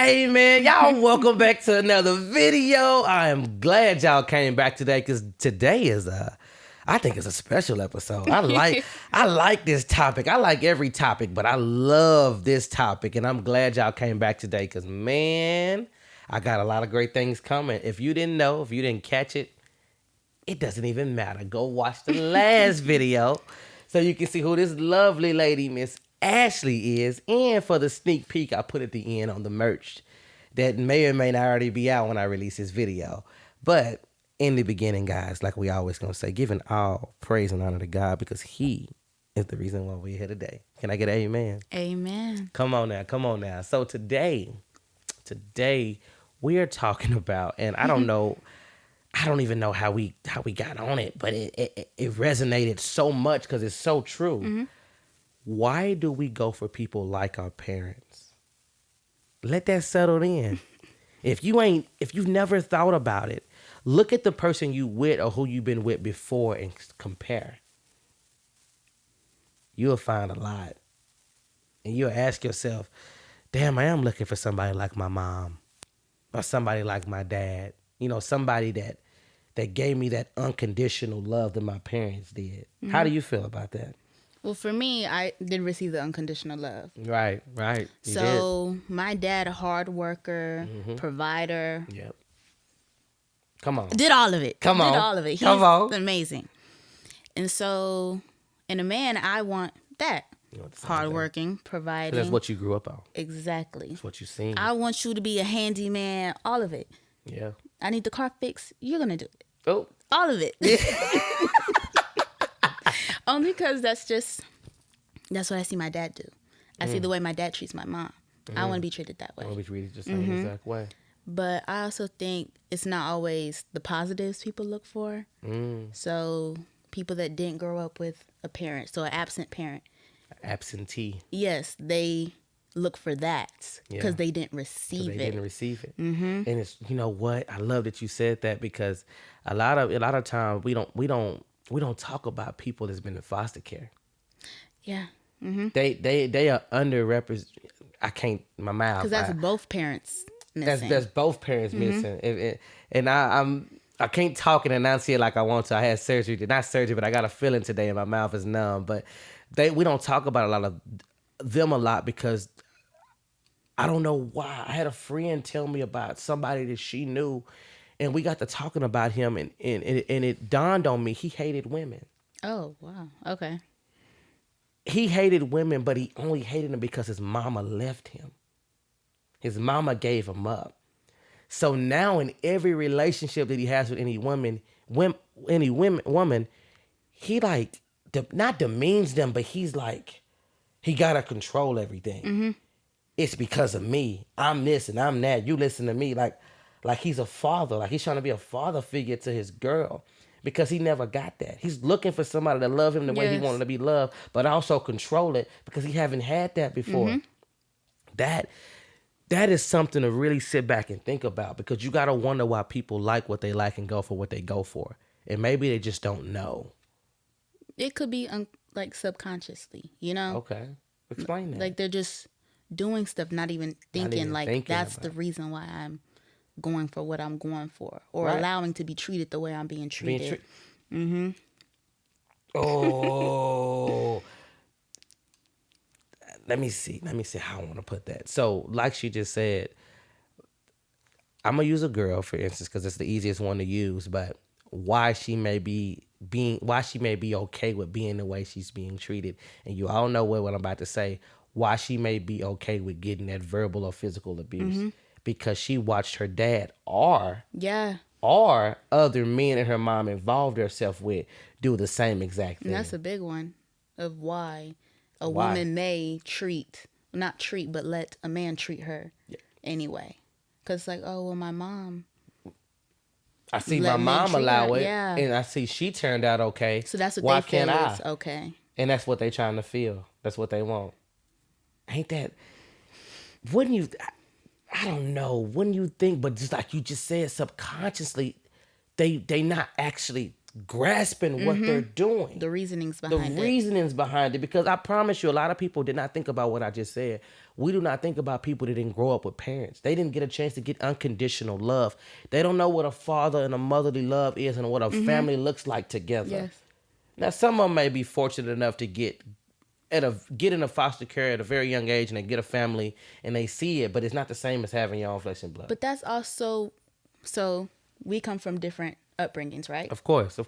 Hey, man, y'all welcome back to another video. I am glad y'all came back today because today is I think it's a special episode. I like this topic. I like every topic, but I love this topic, and I'm glad y'all came back today because, man, I got a lot of great things coming. If you didn't know, if you didn't catch it, it doesn't even matter. Go watch the last video so you can see who this lovely lady, Miss Ashley, is. And for the sneak peek I put at the end on the merch that may or may not already be out when I release this video. But in the beginning, guys, like we always going to say, giving all praise and honor to God because he is the reason why we're here today. Can I get an amen? Amen. Come on now. So today we are talking about, and I don't even know how we got on it, but it resonated so much because it's so true. Mm-hmm. Why do we go for people like our parents? Let that settle in. If you've never thought about it, look at the person you with or who you've been with before and compare. You'll find a lot. And you'll ask yourself, damn, I am looking for somebody like my mom or somebody like my dad. You know, somebody that gave me that unconditional love that my parents did. Mm-hmm. How do you feel about that? Well, for me, I did receive the unconditional love. Right. So my dad, a hard worker, provider. Yep. Come on. Did all of it. Come on. Did all of it. He's amazing. And so, in a man, I want that. Hardworking, providing. That's what you grew up on. Exactly. That's what you seen. I want you to be a handyman, all of it. Yeah. I need the car fixed. You're going to do it. Oh. All of it. Only because that's what I see my dad do. I see the way my dad treats my mom. I want to be treated that way. I want to be treated the same exact way. But I also think it's not always the positives people look for. So people that didn't grow up with a parent, so an absent parent. Absentee. Yes, they look for that because they didn't receive it. They didn't receive it. Mm-hmm. And it's, you know what? I love that you said that because a lot of times we don't talk about people that's been in foster care. Yeah. Mm-hmm. They are underrepresented. I can't, my mouth. Because that's both parents missing. That's both parents missing. And I can't talk and enunciate like I want to. I had surgery, not surgery, but I got a feeling today and my mouth is numb. But we don't talk about a lot of them a lot because I don't know why. I had a friend tell me about somebody that she knew, and we got to talking about him, and it dawned on me he hated women. Oh, wow. Okay. He hated women, but he only hated them because his mama left him. His mama gave him up. So now in every relationship that he has with any woman, he like not demeans them, but he's like, he gotta control everything. Mm-hmm. It's because of me. I'm this and I'm that. You listen to me. Like he's a father. Like he's trying to be a father figure to his girl because he never got that. He's looking for somebody to love him the way he wanted to be loved, but also control it because he haven't had that before. Mm-hmm. That is something to really sit back and think about because you got to wonder why people like what they like and go for what they go for. And maybe they just don't know. It could be like subconsciously, you know? Okay. Explain that. Like they're just doing stuff, not even thinking that's the reason why I'm going for what I'm going for or allowing to be treated the way I'm being treated. Oh. Let me see how I want to put that. So, like she just said, I'm going to use a girl, for instance, because it's the easiest one to use, but why she may be okay with being the way she's being treated. And you all know what I'm about to say. Why she may be okay with getting that verbal or physical abuse. Because she watched her dad or other men and her mom involved herself with do the same exact thing. And that's a big one of why a woman may but let a man treat her anyway. Because like, oh, well, my mom. I see my mom allow it, and I see she turned out okay. So that's what why they feel can't is okay. And that's what they trying to feel. That's what they want. Ain't that? Wouldn't you? I don't know. Wouldn't you think? But just like you just said, subconsciously, they not actually grasping what they're doing. The reasonings behind it. Because I promise you, a lot of people did not think about what I just said. We do not think about people that didn't grow up with parents. They didn't get a chance to get unconditional love. They don't know what a father and a motherly love is and what a family looks like together. Yes. Now, some of them may be fortunate enough to get in a foster care at a very young age and they get a family and they see it, but it's not the same as having your own flesh and blood. But that's also, so we come from different upbringings, right? Of course.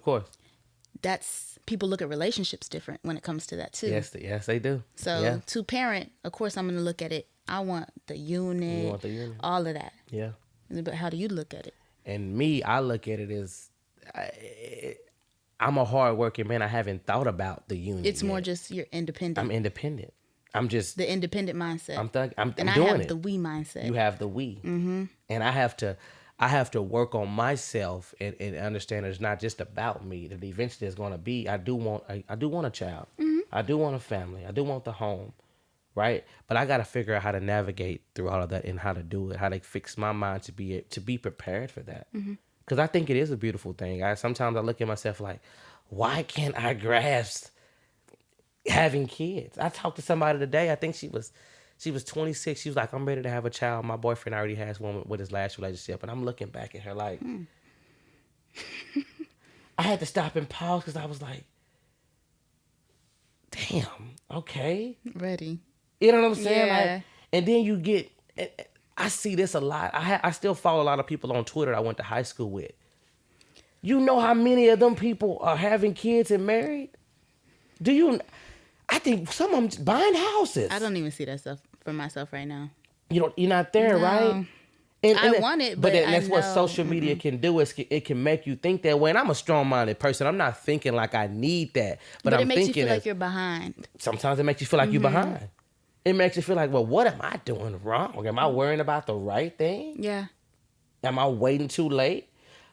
People look at relationships different when it comes to that too. Yes, they do. So to parent, of course, I'm going to look at it. I want the unit. You want the unit. All of that. Yeah. But how do you look at it? And me, I look at it as I'm a hard-working man. I haven't thought about the unit. It's more just you're independent. I'm independent. I'm just the independent mindset. I'm doing I have the we mindset. You have the we, and I have to work on myself and understand it's not just about me. That eventually it's going to be. I do want a child. I do want a family. I do want the home, right? But I got to figure out how to navigate through all of that and how to do it. How to fix my mind to be prepared for that. Because I think it is a beautiful thing. Sometimes I look at myself like, why can't I grasp having kids? I talked to somebody today. I think she was 26. She was like, I'm ready to have a child. My boyfriend already has one with his last relationship. And I'm looking back at her like, I had to stop and pause because I was like, damn, okay. Ready. You know what I'm saying? Yeah. Like, and then you get, I see this a lot. I still follow a lot of people on Twitter I went to high school with. You know how many of them people are having kids and married? I think some of them buying houses. I don't even see that stuff for myself right now. You're not there, No. right? I want it, but that's I what know. social media can do. Is it can make you think that way. And I'm a strong-minded person. I'm not thinking like I need that, but I'm it makes thinking you feel like you're behind. Sometimes it makes you feel like you're behind. It makes you feel like, well, what am I doing wrong? Am I worrying about the right thing? Yeah. Am I waiting too late?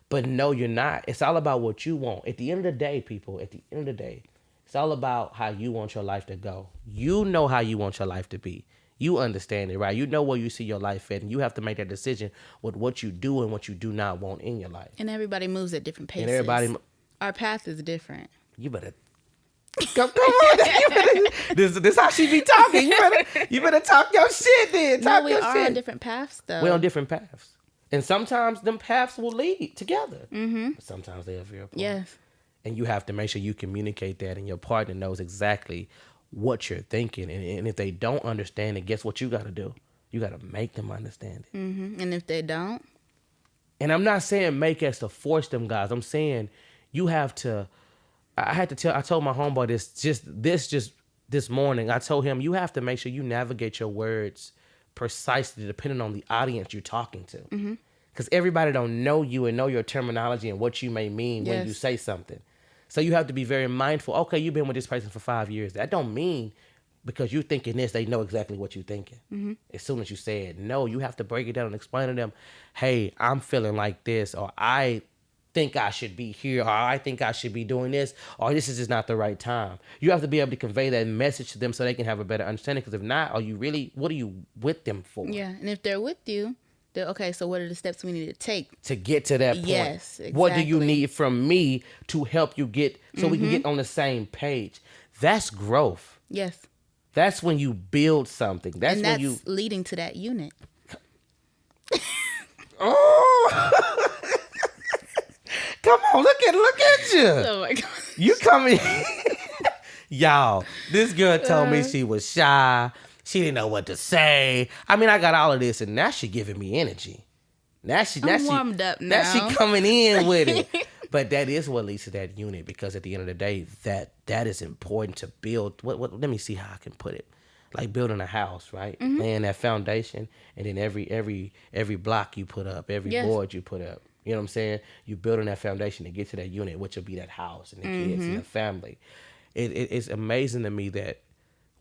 But no, you're not. It's all about what you want. At the end of the day, people, it's all about how you want your life to go. You know how you want your life to be. You understand it, right? You know where you see your life at, and you have to make that decision with what you do and what you do not want in your life. And everybody moves at different paces. And our path is different. You better come on. This how she be talking. You better talk your shit then. We are on different paths, though. We're on different paths. And sometimes them paths will lead together. But sometimes they'll veer apart. Yes. And you have to make sure you communicate that and your partner knows exactly what you're thinking. And if they don't understand it, guess what you got to do? You got to make them understand it. And if they don't? And I'm not saying make us to force them, guys. I'm saying you have to. I told my homeboy this morning. I told him you have to make sure you navigate your words precisely depending on the audience you're talking to. Because everybody don't know you and know your terminology and what you may mean when you say something. So you have to be very mindful. Okay, you've been with this person for 5 years. That don't mean because you're thinking this, they know exactly what you're thinking. As soon as you say it. No, you have to break it down and explain to them, hey, I'm feeling like this, or I think I should be here, or I think I should be doing this, or this is just not the right time. You have to be able to convey that message to them so they can have a better understanding. Because if not, what are you with them for? Yeah, and if they're with you, okay, so what are the steps we need to take to get to that point? Yes, exactly. What do you need from me to help you get so we can get on the same page? That's growth. Yes. That's when you build something. That's when you leading to that unit. Oh. Come on, look at you. Oh my God. You coming. Y'all, this girl told me she was shy. She didn't know what to say. I mean, I got all of this, and now she giving me energy. I'm warmed up now. Now she coming in with it. But that is what leads to that unit, because at the end of the day, that is important to build. Let me see how I can put it. Like building a house, right? Laying that foundation, and then every block you put up, every board you put up. You know what I'm saying? You building that foundation to get to that unit, which will be that house and the kids and the family. It's amazing to me that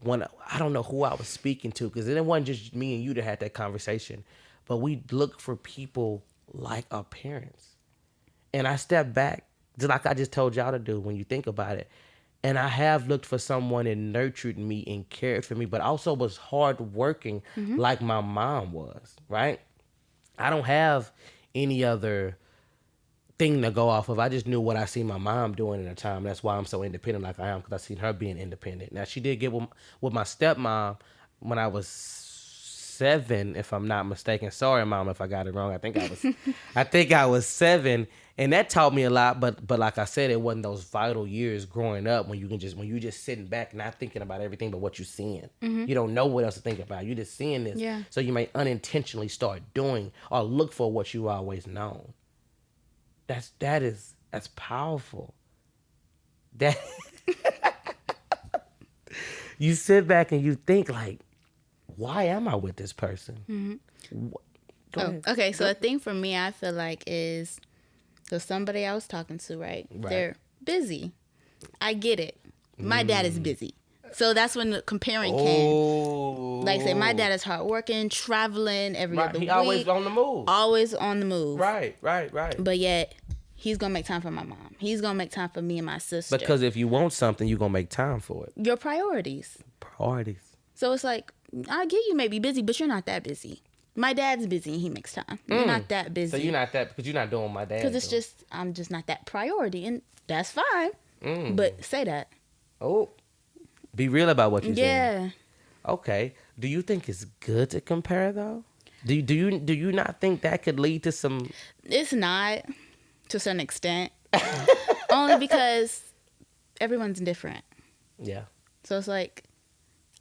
I don't know who I was speaking to, because it wasn't just me and you that had that conversation, but we look for people like our parents. And I step back, just like I just told y'all to do when you think about it. And I have looked for someone that nurtured me and cared for me, but also was hardworking like my mom was, right? I don't have any other thing to go off of. I just knew what I seen my mom doing at the time. That's why I'm so independent like I am, because I seen her being independent. Now, she did get with my stepmom when I was 7, if I'm not mistaken. Sorry, Mom, if I got it wrong. I think I was 7, and that taught me a lot. But like I said, it wasn't those vital years growing up when you just sitting back, not thinking about everything but what you're seeing. You don't know what else to think about. You're just seeing this, so you may unintentionally start doing or look for what you always known. That's powerful. That you sit back and you think like, why am I with this person? Go ahead. Okay. So a thing for me, I feel like is, so somebody I was talking to, right? They're busy. I get it. My dad is busy. So that's when the comparing came. Like I said, my dad is hardworking, traveling every other week. He always on the move. Always on the move. Right. But yet, he's going to make time for my mom. He's going to make time for me and my sister. Because if you want something, you're going to make time for it. Your priorities. So it's like, I get you may be busy, but you're not that busy. My dad's busy and he makes time. You're not that busy. So you're not that, because you're not doing my dad. Because it's just, I'm just not that priority. And that's fine. But say that. Oh. Be real about what you're saying. Yeah. Okay. Do you think it's good to compare though? Do you not think that could lead to some? It's not, to a certain extent. Only because everyone's different. Yeah. So it's like,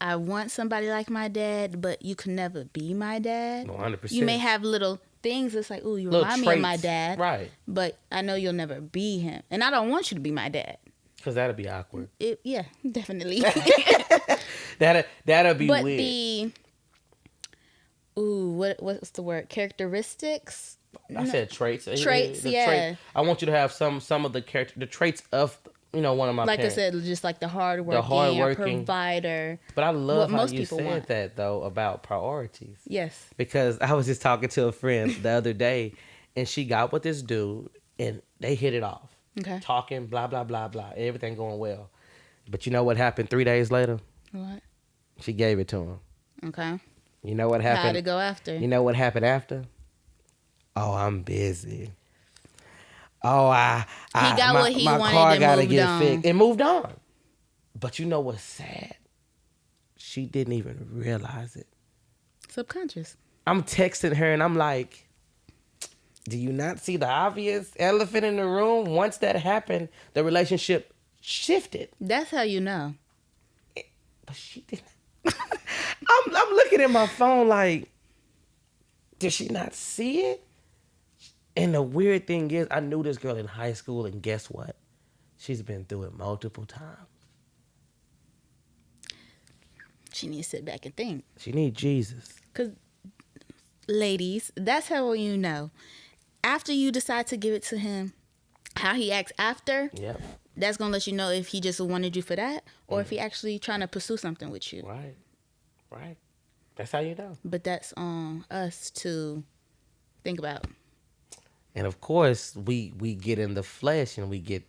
I want somebody like my dad, but you can never be my dad. 100%. You may have little things that's like, ooh, you Little remind me traits. of my dad. Right. But I know you'll never be him. And I don't want you to be my dad. Because that'll be awkward. Yeah, definitely. That'll be but weird. what's the word? Characteristics? I said traits. Traits, yeah. I want you to have some of the traits of, one of my like parents. I said, just like the hardworking provider. But I love how most you people said want. that, though, about priorities. Yes. Because I was just talking to a friend the other day, and she got with this dude, and they hit it off. Okay. Talking, blah, blah, blah, blah. Everything going well. But you know what happened 3 days later? What? She gave it to him. Okay. You know what happened? How to go after? You know what happened after? Oh, I'm busy. Oh, he got what he my wanted car and gotta moved get on. fixed. It moved on. But you know what's sad? She didn't even realize it. Subconscious. I'm texting her and I'm like, do you not see the obvious elephant in the room? Once that happened, the relationship shifted. That's how you know. But she didn't. I'm looking at my phone like, did she not see it? And the weird thing is, I knew this girl in high school, and guess what? She's been through it multiple times. She needs to sit back and think. She needs Jesus. Because, ladies, that's how you know. After you decide to give it to him, how he acts after, Yep. that's going to let you know if he just wanted you for that or if he actually trying to pursue something with you. Right. That's how you know. But that's on us to think about. And of course, we get in the flesh and we get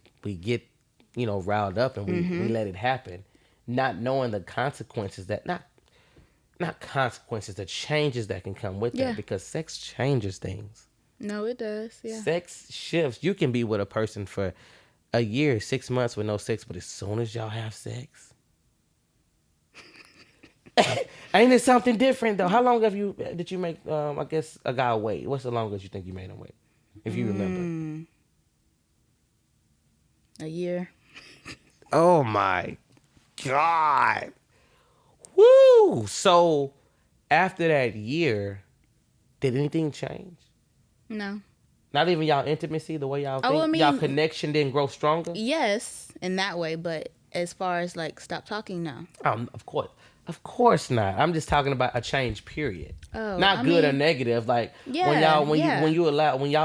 riled up and we let it happen, not knowing the consequences that not consequences, the changes that can come with that, because sex changes things. No, it does. Yeah. Sex shifts. You can be with a person for a year, 6 months with no sex, but as soon as y'all have sex, ain't it something different though? How long did you make? I guess a guy wait. What's the longest you think you made him wait, if you remember? A year. Oh my God! Woo! So after that year, did anything change? No. Not even y'all intimacy, the way y'all think? I mean, y'all connection didn't grow stronger? Yes, in that way. But as far as like stop talking, no. Of course not. I'm just talking about a change period. Oh, not good or negative. Like when y'all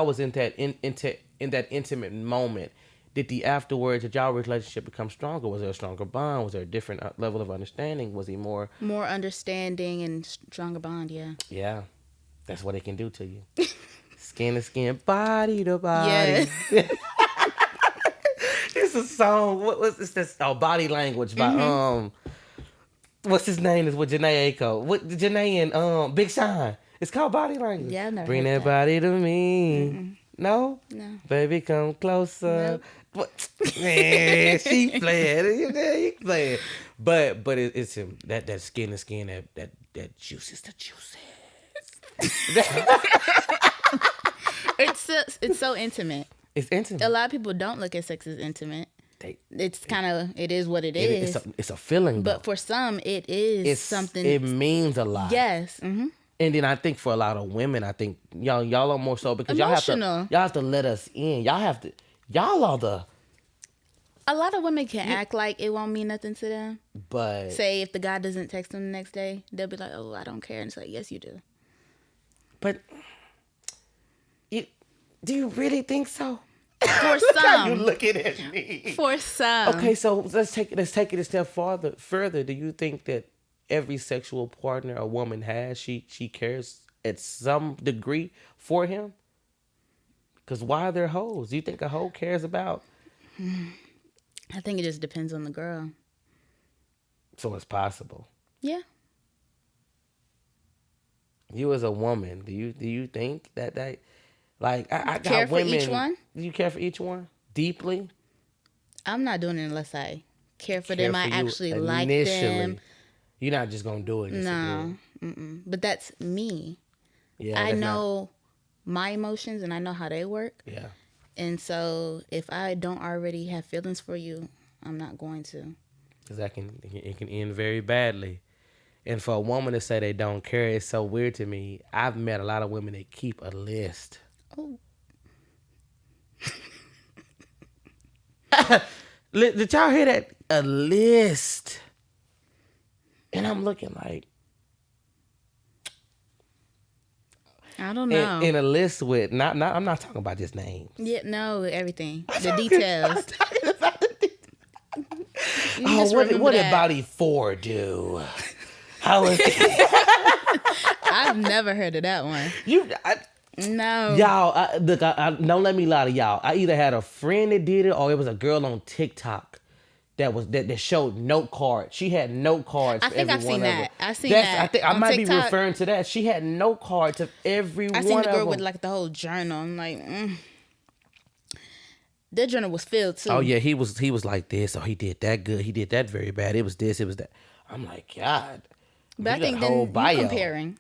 was in that in that intimate moment, did y'all relationship become stronger? Was there a stronger bond? Was there a different level of understanding? Was he more understanding and stronger bond? Yeah. Yeah, that's what it can do to you. Skin to skin, body to body. Yeah. It's a song. What was this? Oh, Body Language by what's his name? Is with Janae Aiko. What Janae and Big Sean. It's called Body Language. Yeah, I never Bring heard that body to me. No? No. Baby, come closer. Nope. What? Man, she playing. You playing. But it's him. That skin to skin, that juice is the juices. It's so intimate. It's intimate. A lot of people don't look at sex as intimate. It's kind of, it is what it is. It's a feeling, though. But for some, it is something. It means a lot. Yes. Mm-hmm. And then I think for a lot of women, I think y'all are more so because Emotional. y'all have to let us in. Y'all are the. A lot of women can act like it won't mean nothing to them. But say if the guy doesn't text them the next day, they'll be like, "Oh, I don't care," and it's like, "Yes, you do." But do you really think so? For Look some, how you looking at me. For some. Okay, so let's take it a step further. Do you think that every sexual partner a woman has, she cares at some degree for him? Because why are there hoes? Do you think a hoe cares about? I think it just depends on the girl. So it's possible. Yeah. You as a woman, do you think that like I got care women? For each one? Do you care for each one deeply? I'm not doing it unless I care for them. I actually like initially. them. You're not just gonna do it. No, but that's me. Yeah, I know my emotions and I know how they work. Yeah. And so if I don't already have feelings for you, I'm not going to. Because it can end very badly. And for a woman to say they don't care, it's so weird to me. I've met a lot of women that keep a list. Oh. Did y'all hear that? A list. And I'm looking like, I don't know. In a list with I'm not talking about just names. Yeah, no, everything. The details. What did body 4 do? How is I've never heard of that one. No. Y'all, look, don't let me lie to y'all. I either had a friend that did it or it was a girl on TikTok that showed note cards. She had note cards. I think I've seen that. I think I might be referring to that. She had note cards of every one of them. I seen the girl with like the whole journal. I'm like, that journal was filled too. Oh yeah, he was like this. Oh, he did that good. He did that very bad. It was this. It was that. I'm like, God. But I think then you're comparing.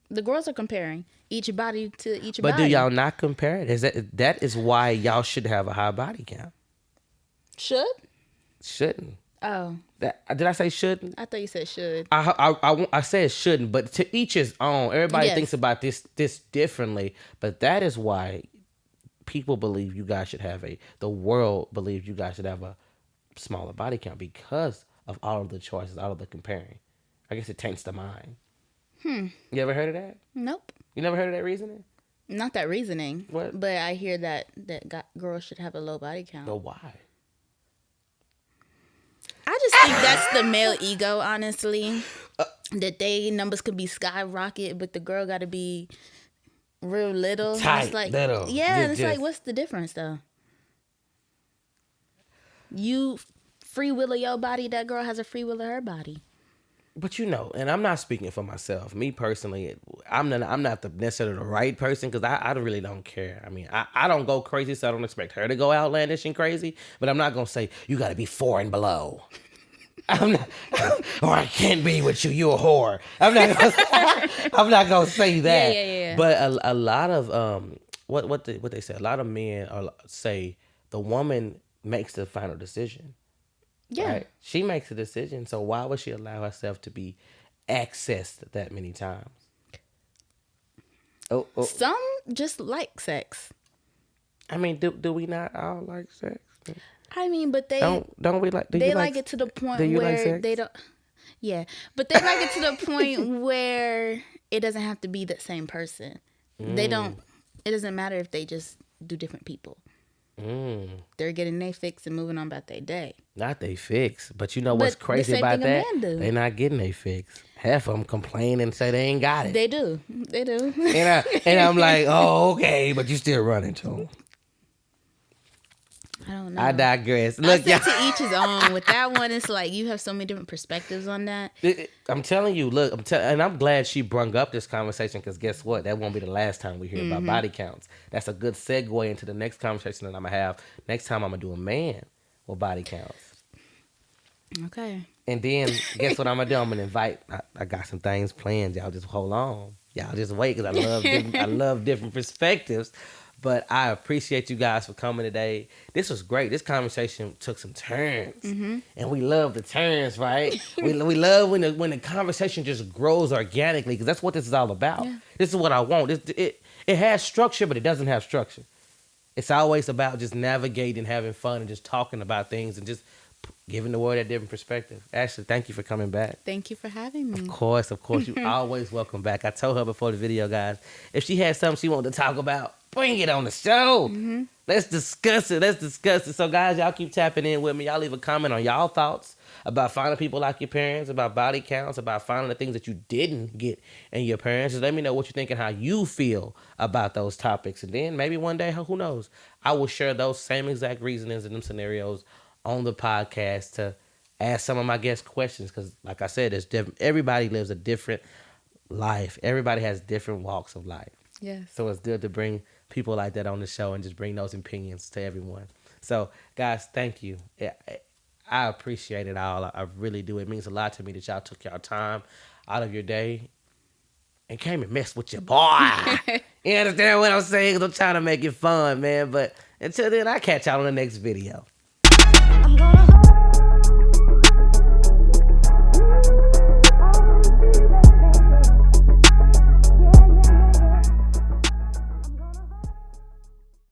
The girls are comparing each body to each body. But do y'all not compare it? That is why y'all should have a high body count. Shouldn't. Oh. Did I say shouldn't? I thought you said should. I said shouldn't, but to each his own. Everybody thinks about this differently. But that is why people believe you guys should have the world believes you guys should have a smaller body count because of all of the choices, all of the comparing. I guess it taints the mind. You ever heard of that? Nope. You never heard of that reasoning? Not that reasoning. What? But I hear that girls should have a low body count. But why? I just think that's the male ego, honestly. That they numbers could be skyrocket, but the girl got to be real little. Tight, it's like, little. Yeah, it's like, what's the difference, though? You free will of your body, that girl has a free will of her body. But and I'm not speaking for myself. Me personally, I'm not necessarily the right person because I really don't care. I mean, I don't go crazy, so I don't expect her to go outlandish and crazy. But I'm not gonna say you got to be 4 and below. I'm not, or I can't be with you. You a whore. I'm not gonna say that. Yeah. But a lot of what they say. A lot of men say the woman makes the final decision. Yeah. Right? She makes a decision, so why would she allow herself to be accessed that many times? Oh. Some just like sex. I mean, do we not all like sex? I mean, but they don't we like? They like it to the point where they don't. Yeah, but they like it to the point where it doesn't have to be the same person. They don't. It doesn't matter if they just do different people. They're getting their fix and moving on about their day. Not they fix, but you know what's crazy about that? They not getting their fix. Half of them complain and say they ain't got it. They do. And I'm like, oh, okay, but you still running to them. I don't know. I digress. Look, Look, to each his own. With that one, it's like you have so many different perspectives on that. I'm telling you, look, and I'm glad she brung up this conversation because guess what? That won't be the last time we hear about body counts. That's a good segue into the next conversation that I'm gonna have. Next time I'm gonna do a man with body counts. Okay. And then guess what I'm gonna do? I'm gonna invite. I got some things planned. Y'all just hold on. Y'all just wait because I love different perspectives. But I appreciate you guys for coming today. This was great. This conversation took some turns, and we love the turns, right? we love when the conversation just grows organically because that's what this is all about. Yeah. This is what I want. It has structure, but it doesn't have structure. It's always about just navigating, having fun, and just talking about things and just giving the world a different perspective. Ashley, thank you for coming back. Thank you for having me. Of course. You always welcome back. I told her before the video, guys, if she had something she wanted to talk about, bring it on the show. Let's discuss it. So, guys, y'all keep tapping in with me. Y'all leave a comment on y'all thoughts about finding people like your parents, about body counts, about finding the things that you didn't get in your parents. Just let me know what you think and how you feel about those topics. And then maybe one day, who knows, I will share those same exact reasonings and them scenarios on the podcast to ask some of my guest questions. Because, like I said, it's different. Everybody lives a different life. Everybody has different walks of life. Yes. So it's good to bring people like that on the show and just bring those opinions to everyone. So, guys, thank you. I appreciate it all. I really do. It means a lot to me that y'all took y'all time out of your day and came and messed with your boy. You understand what I'm saying? 'Cause I'm trying to make it fun, man. But until then, I'll catch y'all on the next video.